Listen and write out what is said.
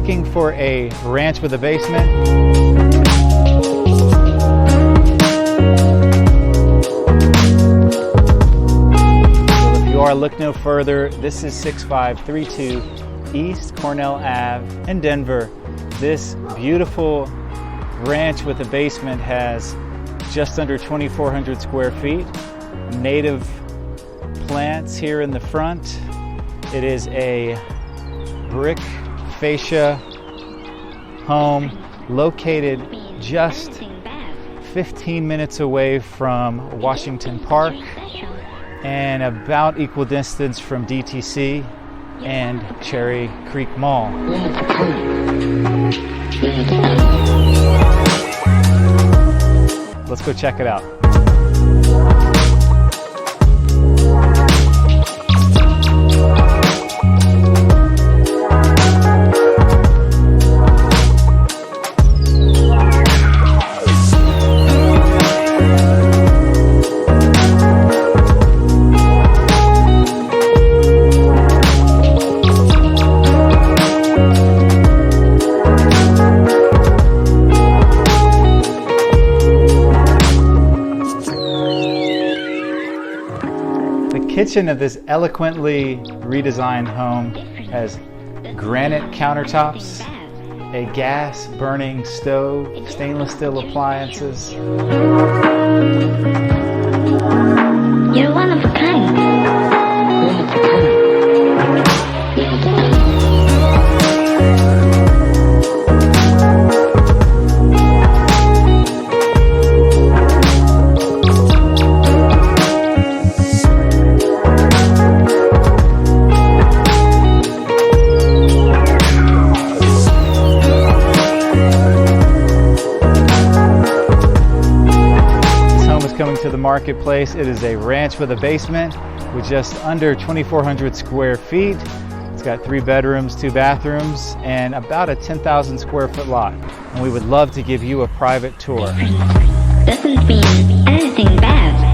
looking for a ranch with a basement, look no further. This is 6532 East Cornell Ave in Denver. This beautiful ranch with a basement has just under 2,400 square feet. Native plants here in the front. It is a brick fascia home located just 15 minutes away from Washington Park and about equal distance from DTC and Cherry Creek Mall. Let's go check it out. The kitchen of this eloquently redesigned home has granite countertops, a gas burning stove, stainless steel appliances. You're one of a kind. Coming to the marketplace. It is a ranch with a basement with just under 2,400 square feet. It's got 3 bedrooms, 2 bathrooms, and about a 10,000 square foot lot. And we would love to give you a private tour. Doesn't mean anything bad.